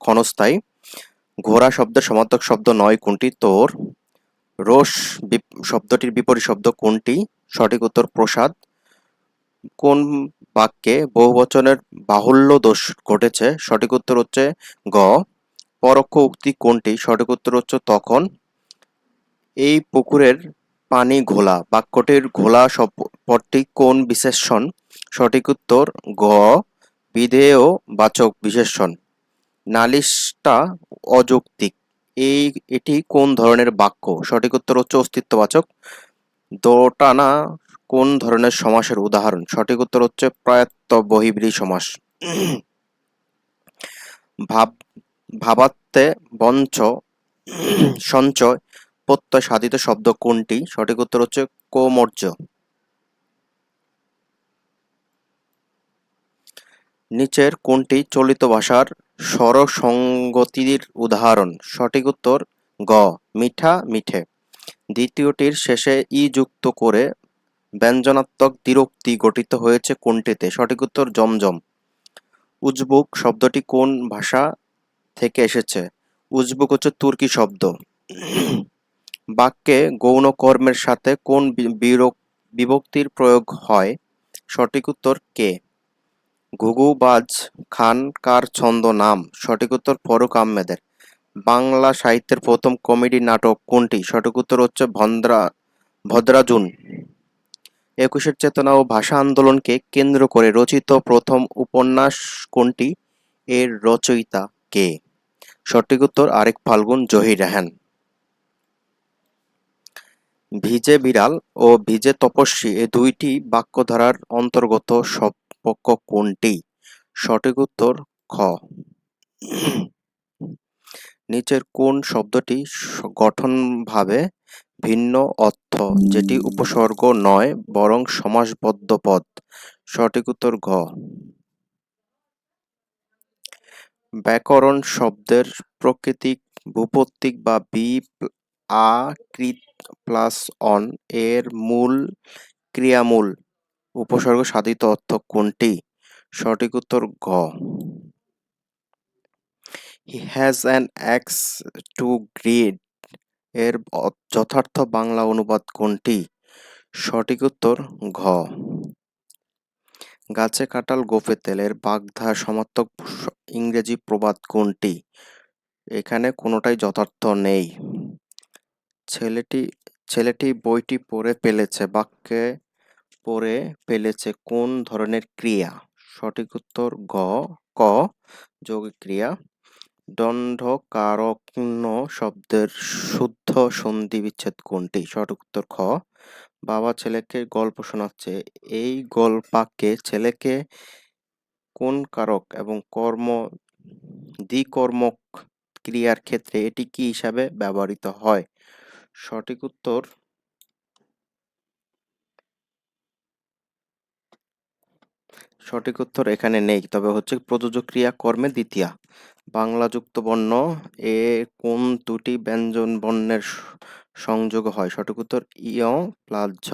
ক্ষণস্থায়ী। ঘোড়া শব্দের সমার্থক শব্দ নয় কোনটি? তোর। রোষ শব্দটির বিপরীত শব্দ কোনটি? সঠিক উত্তর প্রসাদ। কোন বাক্যে বহুবচনের বাহুল্য দোষ ঘটেছে? সঠিক উত্তর হচ্ছে গ। পরোক্ষ উক্তি কোনটি? সঠিক উত্তর হচ্ছে তখন। এই পুকুরের পানি ঘোলা বাক্যটির ঘোলা পদটি কোন বিশেষণ? সঠিক উত্তর গ। বিধেয় বাচক বিশেষণ। নালিশটা অযৌক্তিক এটি কোন ধরনের বাক্য? সঠিক উত্তর হচ্ছে অস্তিত্ববাচক। দোটানা কোন ধরনের সমাসের উদাহরণ? সঠিক উত্তর হচ্ছে প্রয়ত্ত বহির্ব্রী সমাস। ভাব ভাবাত্মে বঞ্চ সঞ্চয় প্রত্যয় সাধিত শব্দ কোনটি? সঠিক উত্তর হচ্ছে কৌমর্য। নিচের কোনটি চলিত ভাষার স্বরসঙ্গতির উদাহরণ? সঠিক উত্তর গ। মিঠা মিঠে। দ্বিতীয়টির শেষে ই যুক্ত করে ব্যঞ্জনাত্মক দ্বিরুক্তি গঠিত হয়েছে কোনটিতে? সঠিক উত্তর জমজম। উজবুক শব্দটি কোন ভাষা থেকে এসেছে? উজবুক হচ্ছে তুর্কি শব্দ। বাক্যে গৌণ কর্মের সাথে কোন বিভক্তির প্রয়োগ হয়? সঠিক উত্তর কে। ঘুঘুবাজ খান কার ছন্দ নাম? সঠিক উত্তর ফরুক আহমেদের। বাংলা সাহিত্যের প্রথম কমেডি নাটক কোনটি? সঠিক উত্তর হচ্ছে ভদ্রাজুন। একুশের চেতনা ও ভাষা আন্দোলনকে কেন্দ্র করে রচিত প্রথম উপন্যাস কোনটি? এর রচয়িতা কে? সঠিক উত্তর আরেক ফাল্গুন জহির রায়হান। ভিজে বিড়াল ও ভিজে তপস্বী এ দুইটি বাক্যধারার অন্তর্গত সর্বপক্ষ কোনটি? সঠিক উত্তর খ। নিচের কোন শব্দটি গঠনভাবে ভিন্ন অর্থ যেটি উপসর্গ নয় বরং সমাসবদ্ধ পদ? সঠিক উত্তর ঘ। ব্যাকরণ শব্দের প্রকৃতিক ভূপত্তিক বা বি আ কৃত প্লাস অন এর মূল ক্রিয়ামূল উপসর্গ সাধিত অর্থ কোনটি? সঠিক উত্তর ঘ। He has an axe to grind এর যথার্থ বাংলা অনুবাদ কোনটি? সঠিক উত্তর ঘ। গাছে কাঁঠাল গোঁফে তেল এর বাগধারা সমার্থক ইংরেজি প্রবাদ কোনটি? এখানে কোনোটাই যথার্থ নেই। ছেলেটি বইটি পড়ে ফেলেছে বাক্যে পড়ে ফেলেছে কোন ধরনের ক্রিয়া? সঠিক উত্তর গ। ক। যৌগিক ক্রিয়া। দণ্ডকারণ্য শব্দের শুদ্ধ সন্ধি বিচ্ছেদ কোনটি? সঠিক উত্তর খ। বাবা ছেলেকে গল্প শোনাচ্ছে এই বাক্যে ছেলেকে কোন কারক এবং দ্বিকর্মক ক্রিয়ার ক্ষেত্রে এটি কি হিসাবে ব্যবহৃত হয়? সঠিক উত্তর এখানে নেই, তবে হচ্ছে প্রযোজ্য ক্রিয়া কর্মে দ্বিতীয়া। বাংলা যুক্ত বর্ণ এ কোন দুটি ব্যঞ্জন বর্ণের সংযোগ হয়? সঠিক উত্তর ইয় প্লাস ঝ।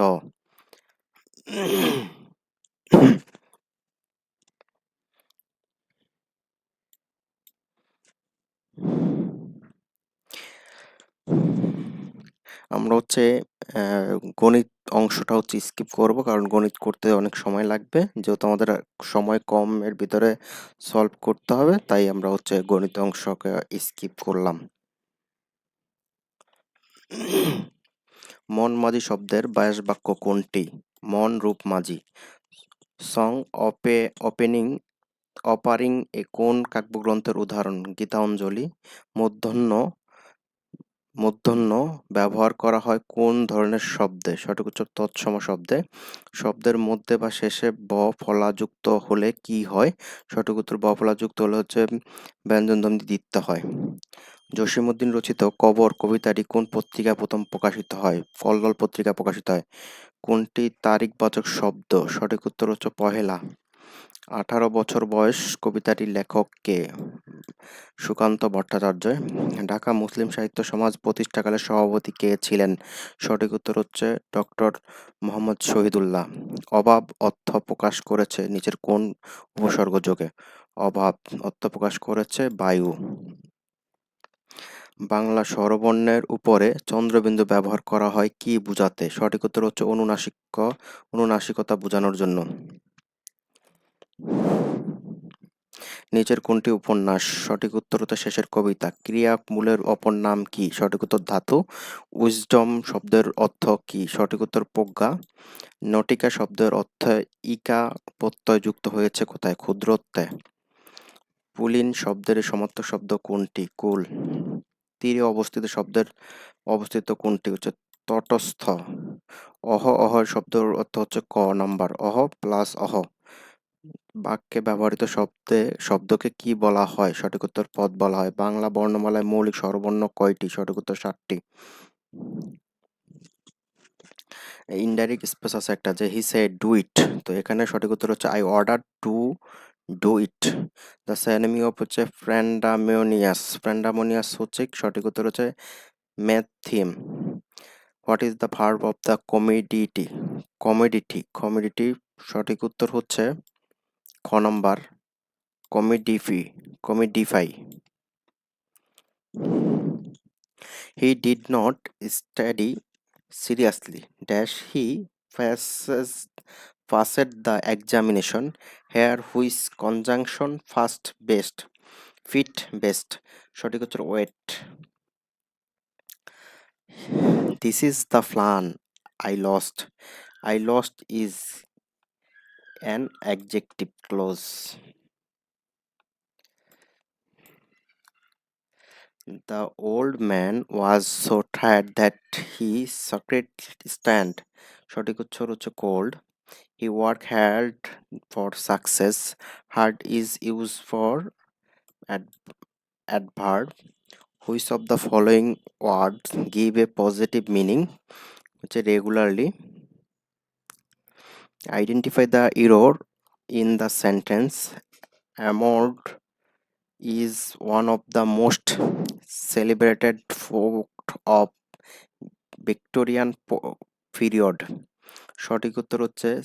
আমরা হচ্ছে গণিত অংশটা হচ্ছে স্কিপ করব, কারণ গণিত করতে অনেক সময় লাগবে, যেহেতু আমাদের সময় কম এর ভিতরে সলভ করতে হবে, তাই আমরা হচ্ছে গণিত অংশকে স্কিপ করলাম। মন মাঝি শব্দের বায়াস বাক্য কোনটি? মন রূপ মাঝি। সং অপারিং এ কোন কাব্যগ্রন্থের উদাহরণ? গীতাঞ্জলি। মূর্ধন্য ব্যবহার করা হয় কোন ধরনের শব্দে? সঠিক উত্তর তৎসম শব্দে। শব্দের মধ্যে বা শেষে ব ফলা যুক্ত হলে কি হয়? সঠিক উত্তর ব ফলা যুক্ত হলে হচ্ছে ব্যঞ্জনধ্বনি দিতে হয়। জসীমউদ্দীন রচিত কবর কবিতাটি কোন পত্রিকায় প্রথম প্রকাশিত হয়? কল্লোল পত্রিকায় প্রকাশিত হয়। কোনটি তারিখবাচক শব্দ? সঠিক উত্তর হচ্ছে পহেলা। 18 বছর বয়স কবিতাটির লেখক কে? সুকান্ত ভট্টাচার্য। ঢাকা মুসলিম সাহিত্য সমাজ প্রতিষ্ঠাকালে সভাপতি কে ছিলেন? সঠিক উত্তর হচ্ছে ডক্টর মোহাম্মদ শহীদুল্লাহ। অভাব অর্থ প্রকাশ করেছে নিচের কোন উপসর্গ যোগে? অভাব, অর্থ প্রকাশ করেছে বায়ু। বাংলা স্বরবর্ণের উপরে চন্দ্রবিন্দু ব্যবহার করা হয় কি বোঝাতে? সঠিক উত্তর হচ্ছে অনুনাসিকতা বোঝানোর জন্য। নিচের কোনটি উপন্যাস? সঠিক উত্তর হচ্ছে শেষের কবিতা। ক্রিয়ামূলের অপর নাম কি? সঠিক উত্তর ধাতু। উইজডম শব্দের অর্থ কি? সঠিক উত্তর প্রজ্ঞা। নটিকা শব্দের অর্থে ইকা প্রত্যয় যুক্ত হয়েছে কোথায়? ক্ষুদ্রত্বে। পুলিন শব্দের সমার্থক শব্দ কোনটি? কুল। তীরে অবস্থিত কোনটি? হচ্ছে তটস্থ। অহ শব্দের অর্থ হচ্ছে ক নাম্বার। অহ প্লাস অহ। বাক্যে ব্যবহৃত শব্দকে কি বলা হয়? সঠিক উত্তর পদ বলা হয়। বাংলা বর্ণমালায় মৌলিক স্বরবর্ণ কয়টি? সঠিক উত্তর 7টি। ইনডাইরেক্ট স্পেস আছে একটা, যে হি সেড ডু ইট, তো এখানে সঠিক উত্তর হচ্ছে I order to do it. The synonym of হচ্ছে ফ্র্যান্ডামোনিয়াস হচ্ছে সঠিক উত্তর হচ্ছে ম্যাথ থিম। What is the verb of the commodity সঠিক উত্তর হচ্ছে খ number commodify. He did not study seriously dash he passes passed the examination here which conjunction first best fit best সঠিক উত্তর wait. This is the plan I lost is an adjective clause. The old man was so tired that he secretly stand সঠিক উত্তর হচ্ছে cold. He worked hard for success. Hard is used for ad- adverb. Which of the following words give a positive meaning? হচ্ছে regularly. Identify the error in the sentence. Amord is one of the most celebrated folk of Victorian period. সঠিক উত্তর হচ্ছে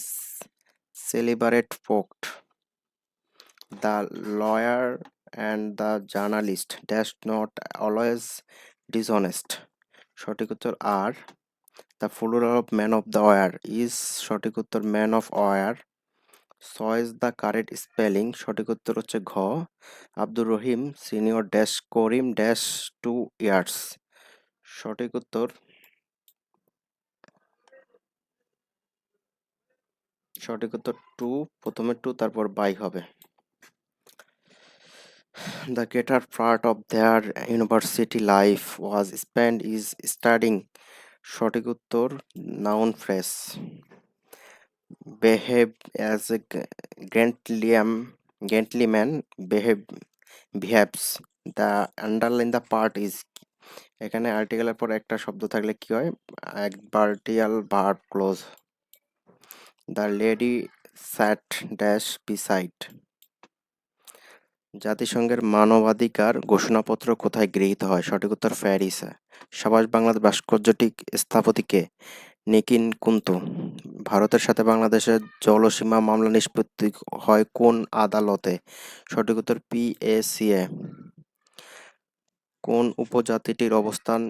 celebrate folk. The lawyer and the journalist dash not always dishonest. সঠিক উত্তর আর। The plural of man of the hour is সঠিক উত্তর man of hour. Choice the correct spelling সঠিক উত্তর হচ্ছে ঘ। আব্দুর রহিম সিনিয়র ড্যাশ করিম ড্যাশ 2 years সঠিক উত্তর টু, প্রথমে টু তারপর বাই হবে। The greater part of their university life was spent is studying সঠিক উত্তর noun phrase. Behave as a gentleman behaves. The underline the part is এখানে আর্টিকেলের পর একটা শব্দ থাকলে কি হয়? Adverbial verb clause. The lady sat dash beside. জাতিসংঘের মানবাধিকার ঘোষণাপত্র কোথায় গৃহীত হয়? সঠিক উত্তর প্যারিসে। সাবাস বাংলাদেশ ভাস্কর্যটি স্থপতি কে? নিকিন কুন্তু। ভারতের সাথে বাংলাদেশের জলসীমা মামলা নিষ্পত্তি হয় কোন আদালতে? সঠিক উত্তর PACA। কোন উপজাতিটির অবস্থান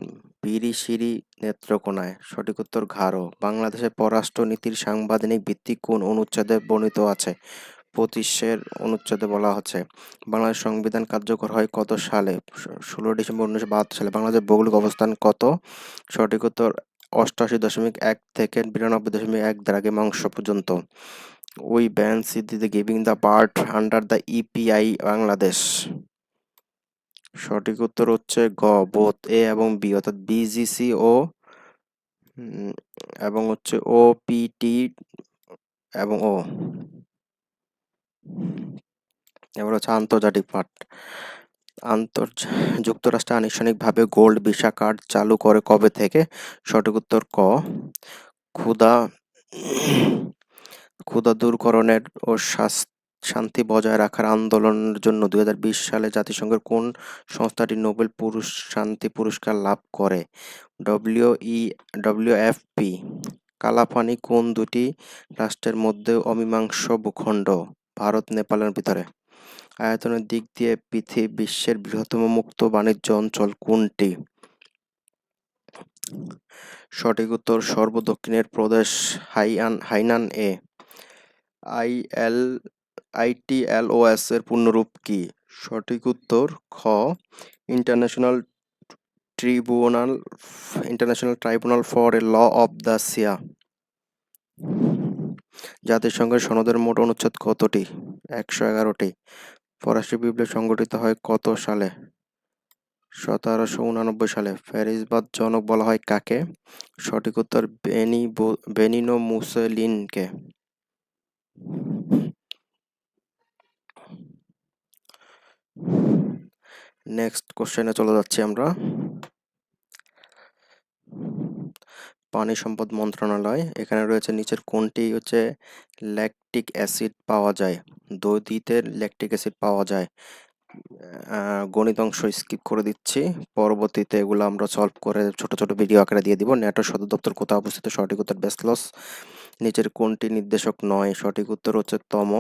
বিরিশিরি নেত্রকোনায়? সঠিক উত্তর ঘাড়। বাংলাদেশের পররাষ্ট্র নীতির সাংবিধানিক ভিত্তি কোন অনুচ্ছেদে বর্ণিত আছে? 25 অনুচ্ছেদে বলা হচ্ছে। বাংলাদেশ সংবিধান কার্যকর হয় কত সালে? 16 ডিসেম্বর 1972 সালে। বাংলাদেশের ভৌগোলিক অবস্থান কত? সঠিক উত্তর 88.1 থেকে 92.1 দ্রাঘিমাংশ পর্যন্ত। ওই ব্যান সিদ্দিতে giving the bird under the EPI Bangladesh. সঠিক উত্তর হচ্ছে গ বোথ এ এবং বি, অর্থাৎ BGC ও এবং হচ্ছে OPT এবং ও। এবার হচ্ছে আন্তর্জাতিক পাঠ। যুক্তরাষ্ট্রে আনুষ্ঠানিকভাবে গোল্ড ভিসা কার্ড চালু করে কবে থেকে? সঠিক উত্তর ক। ক্ষুধা দূরকরণের ও শান্তি বজায় রাখার আন্দোলনের জন্য 2020 সালে জাতিসংঘের কোন সংস্থাটি নোবেল শান্তি পুরস্কার লাভ করে? WFP। কালাপানি কোন দুটি রাষ্ট্রের মধ্যে অমীমাংস ভূখণ্ড? ভারত নেপালের ভিতরে। আয়তনের দিক দিয়ে বিশ্বের বৃহত্তম মুক্ত বাণিজ্য অঞ্চল কোনটি? সঠিক উত্তর সর্বদক্ষিণের প্রদেশ হাইনান এ। আইএল ITLOS এর পূর্ণরূপ কি? সঠিক উত্তর খ international tribunal tribunal for a law of the sea. জাতিসংঘের সনদের মোট অনুচ্ছেদ কতটি? 111টি। ফরাসি বিপ্লব সংঘটিত হয় কত সালে? 1789 সালে। প্যারিসবাদ জনক বলা হয় কাকে? সঠিক উত্তর বেনিনো মুসোলিনিকে। নেক্সট কোশ্চেনে চলে যাচ্ছি আমরা। পানি সম্পদ মন্ত্রণালয়, এখানে রয়েছে নিচের কোনটি হচ্ছে ল্যাকটিক অ্যাসিড পাওয়া যায়? দধিতে ল্যাকটিক অ্যাসিড পাওয়া যায়। গণিত অংশ স্কিপ করে দিচ্ছি, পরবর্তীতে এগুলো আমরা সলভ করে ছোট ছোট ভিডিও আকারে দিয়ে দিব। ন্যাটোর সদর দপ্তর কোথায় অবস্থিত? সঠিক উত্তর ব্রাসেলস। নিচের কোনটি নির্দেশক নয়? সঠিক উত্তর হচ্ছে তম।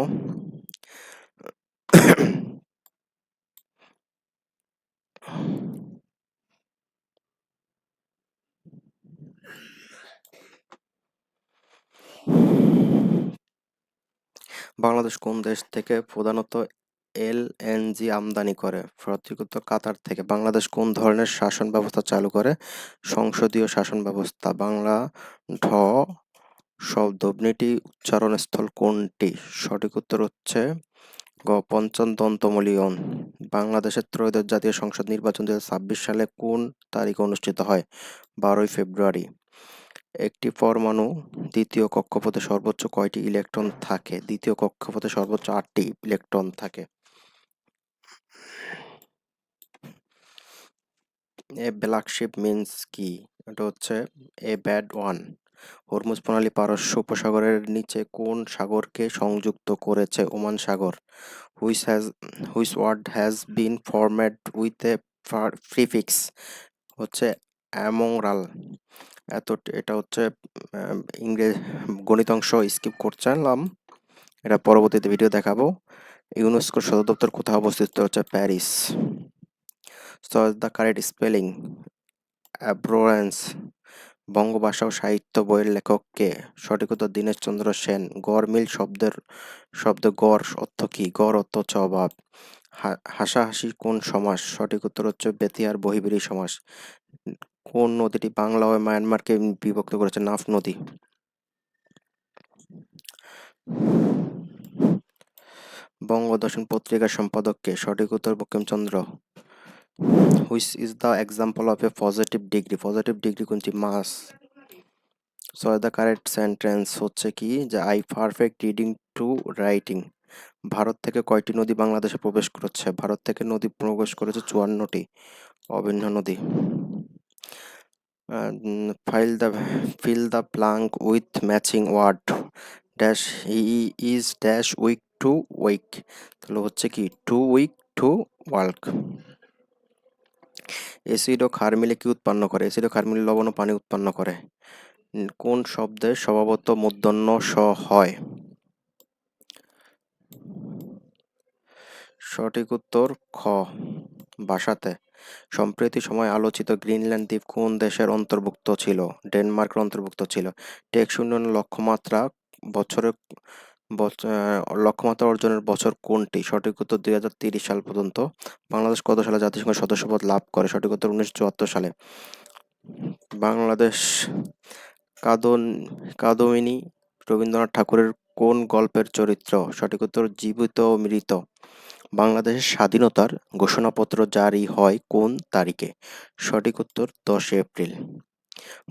বাংলাদেশ কোন দেশ থেকে প্রধানত LNG আমদানি করে? সঠিক উত্তর কাতার থেকে। বাংলাদেশ কোন ধরনের শাসন ব্যবস্থা চালু করে? সংসদীয় শাসন ব্যবস্থা। বাংলা ঢ শব্দটি উচ্চারণস্থল কোনটি? সঠিক উত্তর হচ্ছে গ পঞ্চম দন্তমূলীয়ন। বাংলাদেশের ত্রয়োদশ জাতীয় সংসদ নির্বাচন 2026 সালে কোন তারিখে অনুষ্ঠিত হয়? 12ই ফেব্রুয়ারি। একটি পরমাণু দ্বিতীয় কক্ষপথে সর্বোচ্চ কয়টি ইলেকট্রন থাকে? দ্বিতীয় কক্ষপথে সর্বোচ্চ 8টি ইলেকট্রন থাকে। এ ব্ল্যাক শিপ মিন্স কি? এটা হচ্ছে এ ব্যাড ওয়ান। হরমুজ প্রণালী পারস্য উপসাগরের নিচে কোন সাগরকে সংযুক্ত করেছে? ওমান সাগর। Which word has been format with a prefix? হচ্ছে অ্যামোরাল। এটা হচ্ছে ইংরেজি গণিত অংশ স্কিপ করছিলাম, এটা পরবর্তীতে ভিডিও দেখাবো। ইউনেস্কোর সদর দপ্তর কোথায় অবস্থিত? হচ্ছে Paris. So the correct spelling abhorrence. বঙ্গভাষা ও সাহিত্য বইয়ের লেখক কে? সঠিক উত্তর দীনেশচন্দ্র সেন। গড়মিল শব্দ গড় অর্থ কি? গড় অর্থ হচ্ছে অভাব। হাসাহাসি কোন সমাস? সঠিক উত্তর হচ্ছে বেতিয়ার বহিবিরি সমাস। কোন নদীটি বাংলা ও মায়ানমারকে বিভক্ত করেছে? নাফ নদী। বঙ্গদর্শন পত্রিকার সম্পাদক কে? সঠিক উত্তর Bankimchandra. Which is the example of A positive degree? Positive degree কোনটি? মাস। সো দ্য কারেক্ট সেন্টেন্স হচ্ছে কি যে I perfect reading to writing. Bharat থেকে কয়টি নদী বাংলাদেশে প্রবেশ করেছে? ভারত থেকে নদী প্রবেশ করেছে 54টি। অভিন্ন নদী। Fill the blank with matching word. Dash he is dash weak to weak. তাহলে হচ্ছে কি too weak to walk. Acid ও ক্ষার মিলে কি উৎপন্ন করে? অ্যাসিড ও ক্ষার মিলে লবণ ও পানি উৎপন্ন করে। কোন শব্দে স্বভাবত মূর্ধন্য স হয়? সঠিক উত্তর খ ভাষাতে। সম্প্রতি সময় আলোচিত গ্রিনল্যান্ড দ্বীপ কোন দেশের অন্তর্ভুক্ত ছিল? ডেনমার্কের অন্তর্ভুক্ত ছিল। টেকসই উন্নয়ন লক্ষ্যমাত্রা অর্জনের বছর কোনটি? সঠিক উত্তর 2030 সাল পর্যন্ত। বাংলাদেশ কত সালে জাতিসংঘের সদস্যপদ লাভ করে? সঠিক উত্তর 1974 সালে। বাংলাদেশ কাদম্বিনী রবীন্দ্রনাথ ঠাকুরের কোন গল্পের চরিত্র? সঠিক উত্তর জীবিত ও মৃত। বাংলাদেশের স্বাধীনতার ঘোষণাপত্র জারি হয় কোন তারিখে? সঠিক উত্তর 10 এপ্রিল।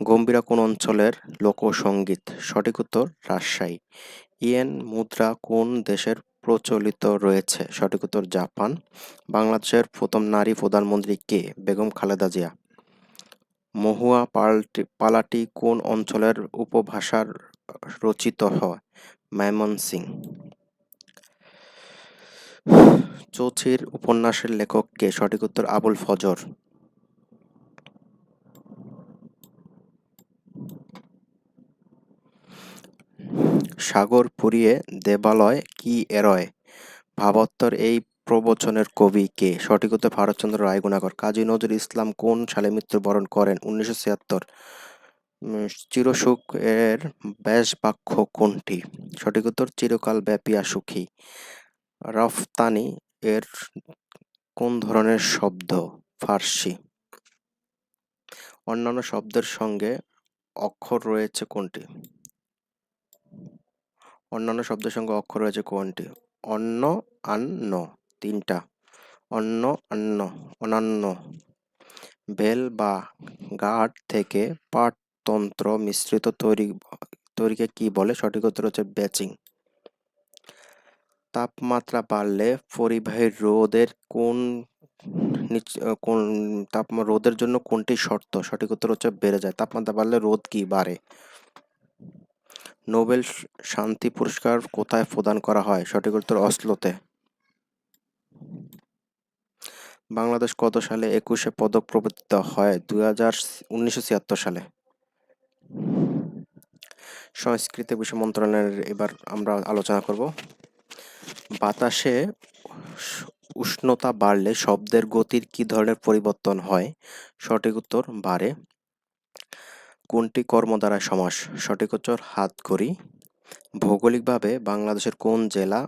গম্ভীরা কোন অঞ্চলের লোকসঙ্গীত? সঠিক উত্তর রাজশাহী। ইয়েন মুদ্রা কোন দেশের প্রচলিত রয়েছে? সঠিক উত্তর জাপান। বাংলাদেশের প্রথম নারী প্রধানমন্ত্রী কে? বেগম খালেদা জিয়া। মহুয়া পালাটি কোন অঞ্চলের উপভাষার রচিত হয়? ময়মনসিং। চৌচির উপন্যাসের লেখক কে? সঠিক উত্তর আবুল ফজর। সাগর ফুরিয়ে দেবালয় কি এরয়? ভাবাত্তর এই প্রবচনের কবি কে? সঠিক উত্তর ভারতচন্দ্র রায়গুণাকর। কাজী নজরুল ইসলাম কোন সালে মৃত্যুবরণ করেন? 1976। চিরসুখ এর ব্যাস বাক্য কোনটি? সঠিক উত্তর চিরকাল ব্যাপিয়া সুখী। রফতানি এর কোন ধরনের শব্দ? ফার্সি। অন্যান্য শব্দের সঙ্গে অক্ষর রয়েছে কোনটি? অন্যান্য শব্দের সঙ্গে অক্ষর রয়েছে কোনটি? অন্য, আন্য। তিনটা। অন্য, অন্য, অনন্য। বেল বা গাঠ থেকে পাটতন্ত্র মিশ্রিত তৈরিকে কি বলে? সঠিক উত্তর হচ্ছে ব্যাচিং। তাপমাত্রা বাড়লে পরিবাহীর রোধের রোধের জন্য কোনটি শর্ত? সঠিক উত্তর হচ্ছে বেড়ে যায়। তাপমাত্রা বাড়লে রোধ কি বাড়ে? নোবেল শান্তি পুরস্কার কোথায় প্রদান করা হয়? সঠিক উত্তর অসলোতে। বাংলাদেশ কত সালে 21শে পদক প্রবর্তিত হয়? 1976 সালে। সংস্কৃতি বিষয় মন্ত্রণালয়ের এবার আমরা আলোচনা করব। বাতাসে উষ্ণতা বাড়লে শব্দের গতির কি ধরনের পরিবর্তন হয়? সঠিক উত্তর বাড়ে। কোনটি কর্মধারয় সমাস? সঠিক উত্তর হাতকড়ি। ভৌগোলিকভাবে বাংলাদেশের কোন জেলা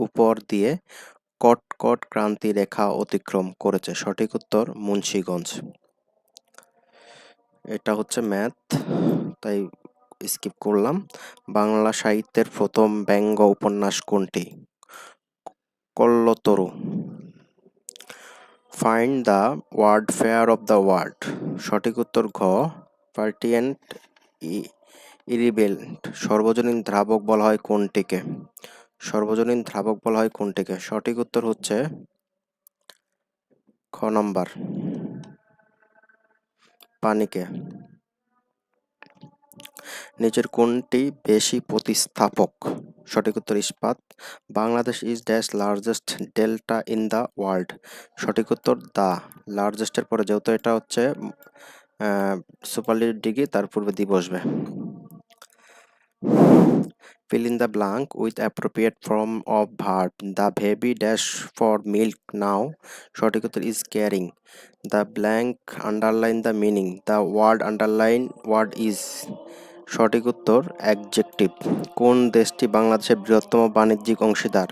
উপর দিয়ে কটকট ক্রান্তি রেখা অতিক্রম করেছে? সঠিক উত্তর মুন্সিগঞ্জ। এটা হচ্ছে ম্যাথ, তাই স্কিপ করলাম। বাংলা সাহিত্যের প্রথম ব্যঙ্গ উপন্যাস কোনটি? কল্লোতরু। Find the word fair of the word. সঠিক উত্তর ঘ। পার্টিয়েন্ট ইরিবেন্ট। সর্বজনীন দ্রাবক বলা হয় কোনটিকে? সর্বজনীন দ্রাবক বলা হয় কোনটিকে? সঠিক উত্তর হচ্ছে খ নাম্বার, পানিকে। নিচের কোনটি বেশি প্রতিস্থাপক? সঠিক উত্তর ইস্পাত। Bangladesh is dash largest delta in the world. সঠিক উত্তর দ্য লার্জেস্টের পরে, যেহেতু এটা হচ্ছে সুপারলেটিভ ডিগ্রি, তার পূর্বে দি বসবে। Fill in the blank with appropriate form of verb. The baby dash for milk now. সঠিক উত্তর is carrying. The blank underline the meaning. The word underline word is. সঠিক উত্তর adjective. কোন দেশটি বাংলাদেশের বৃহত্তম বাণিজ্যিক অংশীদার?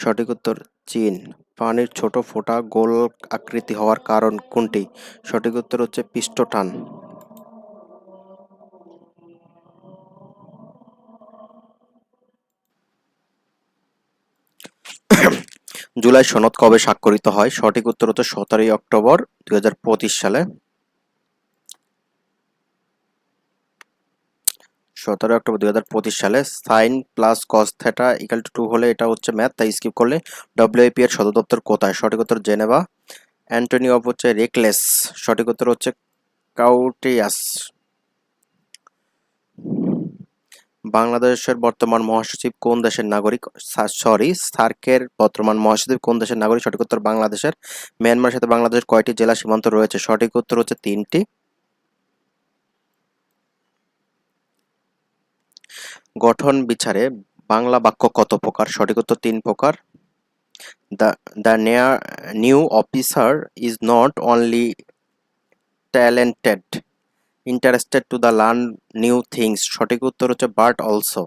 সঠিক উত্তর চীন। পানির ছোট ফোঁটা গোল আকৃতি হওয়ার কারণ কোনটি? সঠিক উত্তর হচ্ছে পৃষ্ঠটান। জুলাই সনদ কবে স্বাক্ষরিত হয়? সঠিক উত্তর হচ্ছে 17 অক্টোবর 2025 সালে। 17 অক্টোবর 2025 সালে। Sine plus cos theta equal to 2 হলে এটা হচ্ছে ম্যাথ, তাই স্কিপ করলে। ডব্লিউআইপি এর সদর দপ্তর কোথায়? সঠিক উত্তর জেনেভা। অ্যান্টনি অফ হচ্ছে রেকলেস। সঠিক উত্তর হচ্ছে কাউটিয়াস। বাংলাদেশের বর্তমান মহাসচিব কোন দেশের নাগরিক? সার্কের বর্তমান মহাসচিব কোন দেশের নাগরিক? সঠিক উত্তর বাংলাদেশের। মিয়ানমারের সাথে বাংলাদেশের কয়টি জেলা সীমান্ত রয়েছে? সঠিক উত্তর হচ্ছে 3টি। গঠন বিচারে বাংলা বাক্য কত প্রকার? সঠিক উত্তর 3 প্রকার। The new officer is not only talented, interested to the learn new things. সঠিক উত্তর হচ্ছে but also.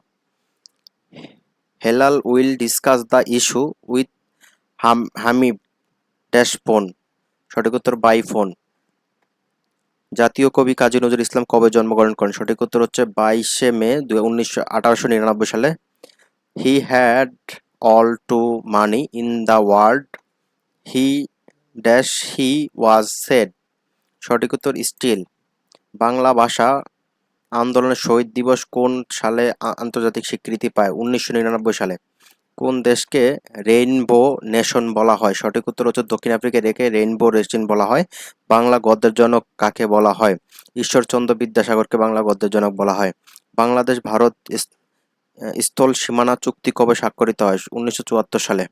Helal will discuss the issue with Hamid phone. সঠিক উত্তর by phone. জাতীয় কবি কাজী নজরুল ইসলাম কবে জন্মগ্রহণ করেন? সঠিক উত্তর হচ্ছে 22শে মে 1899 সালে। He had all to money in the world. He was said. সঠিক উত্তর স্টিল। বাংলা ভাষা আন্দোলনের শহীদ দিবস কোন সালে আন্তর্জাতিক স্বীকৃতি পায়? 1999 সালে। কোন দেশকে রেইনবো নেশন বলা হয়? সঠিক উত্তর হচ্ছে দক্ষিণ আফ্রিকা রেখে রেইনবো নেশন বলা হয়। বাংলা গদ্যের জনক কাকে বলা হয়? ঈশ্বরচন্দ্র বিদ্যাসাগরকে বাংলা গদ্যের জনক বলা হয়। বাংলাদেশ ভারত স্থল সীমানা চুক্তি কবে স্বাক্ষরিত হয়? 1974 সালে।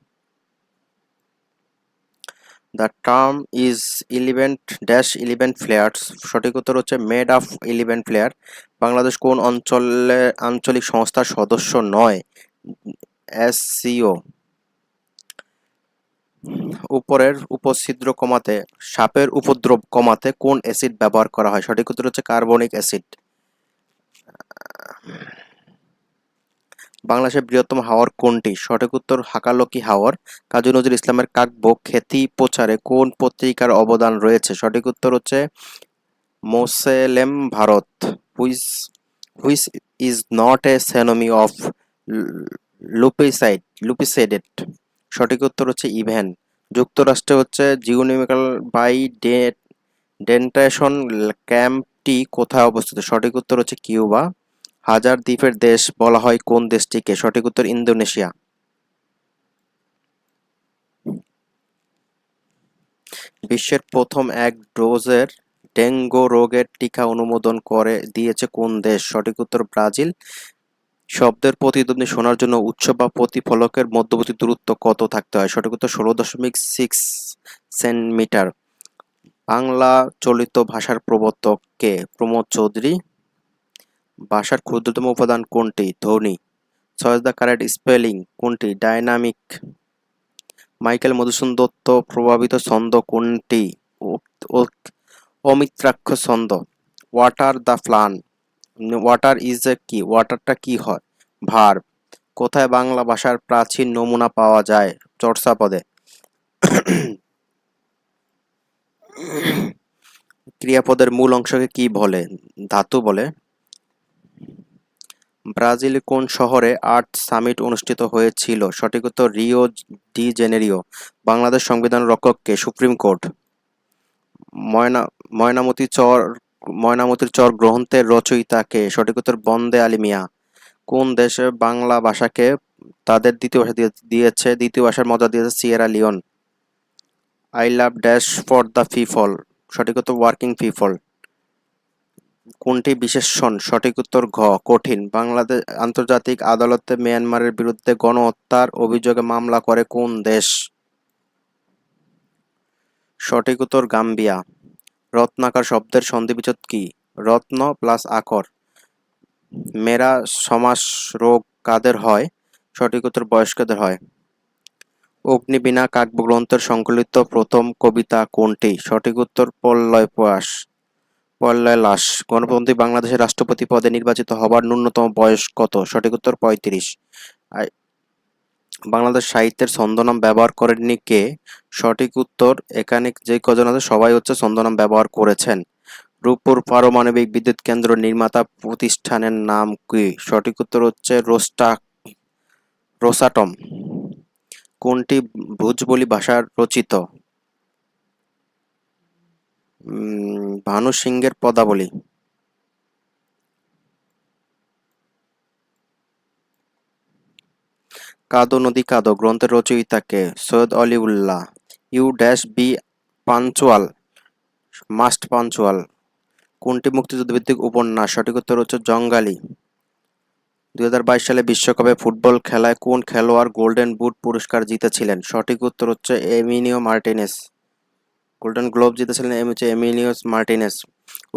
The term is 11 flares. সঠিক উত্তর হচ্ছে মেড অফ 11 ফ্লেয়ার। বাংলাদেশ কোন আঞ্চলিক সংস্থার সদস্য নয়? এসসিও। উপরের উপছিদ্র কমাতে সাপের উপদ্রব কমাতে কোন অ্যাসিড ব্যবহার করা হয়? সঠিক উত্তর হচ্ছে কার্বনিক অ্যাসিড। বাংলাদেশের বৃহত্তম হাওর কোনটি? সঠিক উত্তর হাকালকি হাওর। কাজী নজরুল ইসলামের কাব্য খ্যাতি প্রচারে কোন পত্রিকার অবদান রয়েছে? সঠিক উত্তর হচ্ছে Moslem Bharat. Which which is not a synonym of লুপিসাইডেট। সঠিক উত্তর হচ্ছে ইভেন। যুক্তরাষ্ট্রে হচ্ছে জিওনিমিক্যাল বাই ডেন্টেশন ক্যাম্পটি কোথায় অবস্থিত? সঠিক উত্তর হচ্ছে কিউবা। হাজার দ্বীপের দেশ বলা হয় কোন দেশটিকে? সঠিক উত্তর ইন্দোনেশিয়া। বিশ্বের প্রথম এক ডোজের ডেঙ্গু রোগের টিকা অনুমোদন করে দিয়েছে কোন দেশ? সঠিক উত্তর ব্রাজিল। শব্দের প্রতিধ্বনি শোনার জন্য উৎস বা প্রতিফলকের মধ্যবর্তী দূরত্ব কত থাকতে হয়? সঠিক উত্তর 16.6 সেন্টিমিটার। বাংলা চলিত ভাষার প্রবর্তক কে? প্রমোদ চৌধুরী। ভাষার ক্ষুদ্রতম উপাদান কোনটি? ধ্বনি। চয়েস দ্য কারেক্ট স্পেলিং কোনটি? ডাইনামিক। মাইকেল মধুসূদন দত্ত প্রভাবিত ছন্দ কোনটি? অমিত্রাক্ষ ছন্দ। Water the plan. Water is a কি? ওয়াটারটা কি হয়? ভার্ব। কোথায় বাংলা ভাষার প্রাচীন নমুনা পাওয়া যায়? চর্যাপদে। ক্রিয়াপদের মূল অংশকে কি বলে? ধাতু বলে। ব্রাজিলের কোন শহরে আর্ট সামিট অনুষ্ঠিত হয়েছিল? সঠিক উত্তর রিও ডি জেনেরিও। বাংলাদেশ সংবিধান রক্ষক কে? Supreme court. ময়না ময়নামতি চর ময়নামতির চর গ্রন্থের রচয়িতা কে? সঠিক উত্তর বন্দে আলী মিয়া। কোন দেশে বাংলা ভাষাকে তাদের দ্বিতীয় ভাষা দিয়েছে দ্বিতীয় ভাষার মর্যাদা দিয়েছে? Sierra Leone. I love dash for the people. সঠিক উত্তর ওয়ার্কিং পিপল। কোনটি বিশেষণ? সঠিক উত্তর ঘ কঠিন। বাংলাদেশ আন্তর্জাতিক আদালতে মিয়ানমারের বিরুদ্ধে গণহত্যার অভিযোগে মামলা করে কোন দেশ? সঠিক উত্তর গাম্বিয়া। রত্নাকর শব্দের সন্ধিবিচ্ছেদ কি? রত্ন প্লাস আকর। মেরা সমাস রোগ কাদের হয়? সঠিক উত্তর বয়স্কদের হয়। অগ্নিবীণা কাব্যগ্রন্থের সংকলিত প্রথম কবিতা কোনটি? সঠিক উত্তর পল্লয় লাস। গণপ্রজাতন্ত্রী বাংলাদেশের রাষ্ট্রপতি পদে নির্বাচিত হবার ন্যূনতম বয়স কত? সঠিক উত্তর 35। বাংলাদেশ সাহিত্যের ছদ্মনাম ব্যবহার করেননি কে? সঠিক উত্তর এখানে যে কজন আছে সবাই হচ্ছে ছদ্মনাম ব্যবহার করেছেন। রূপপুর পারমাণবিক বিদ্যুৎ কেন্দ্র নির্মাতা প্রতিষ্ঠানের নাম কি? সঠিক উত্তর হচ্ছে রোসাটম। কোনটি ভুজবলি ভাষার রচিত? ভানু সিংহের পদাবলী। কাদো নদী কাদো গ্রন্থের রচয়িতা কে? Syed Waliullah. You dash be punctual must punctual. কোনটি মুক্তিযুদ্ধভিত্তিক উপন্যাস? সঠিক উত্তর হচ্ছে জঞ্জালি। 2022 সালে বিশ্বকাপে ফুটবল খেলায় কোন খেলোয়াড় গোল্ডেন বুট পুরস্কার জিতেছিলেন? সঠিক উত্তর হচ্ছে এমিলিও মার্টিনেজ। গোল্ডেন গ্লোব জিতেছিলেন এমিলিও মার্টিনেজ।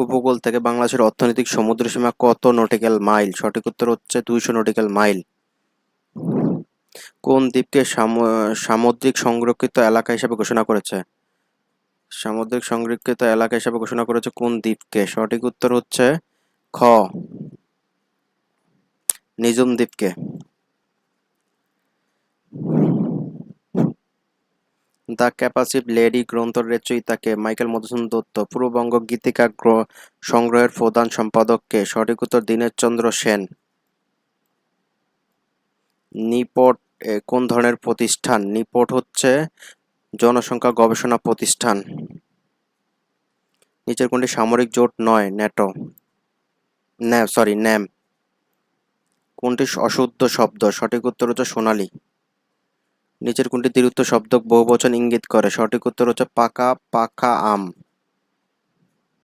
উপকূল থেকে বাংলাদেশের অর্থনৈতিক সমুদ্রসীমা কত নটিক্যাল মাইল? সঠিক উত্তর হচ্ছে 200 নটিক্যাল মাইল। কোন দ্বীপকে সামুদ্রিক সংরক্ষিত এলাকা হিসেবে ঘোষণা করেছে? সামুদ্রিক সংরক্ষিত এলাকা হিসেবে ঘোষণা করেছে কোন দ্বীপকে? সঠিক উত্তর হচ্ছে খ নিঝুম দ্বীপকে। দ্য ক্যাপাসিভ লেডি গ্রন্থের রচয়িতা কে? মাইকেল মধুসূদন দত্ত। পূর্ববঙ্গ গীতিকা সংগ্রহের প্রধান সম্পাদক কে? সঠিক উত্তর দীনেশচন্দ্র সেন। নিপট কোন ধরনের প্রতিষ্ঠান? নিপট হচ্ছে জনসংখ্যা গবেষণা প্রতিষ্ঠান। নিচের কোনটি সামরিক জোট নয়? ন্যাটো। ন্যাম। কোনটি অশুদ্ধ শব্দ? সঠিক উত্তর হচ্ছে সোনালী। নিচের কোনটি দ্বিরুক্ত শব্দ বহুবচন ইঙ্গিত করে? সঠিক উত্তর হচ্ছে পাকা পাকা আম।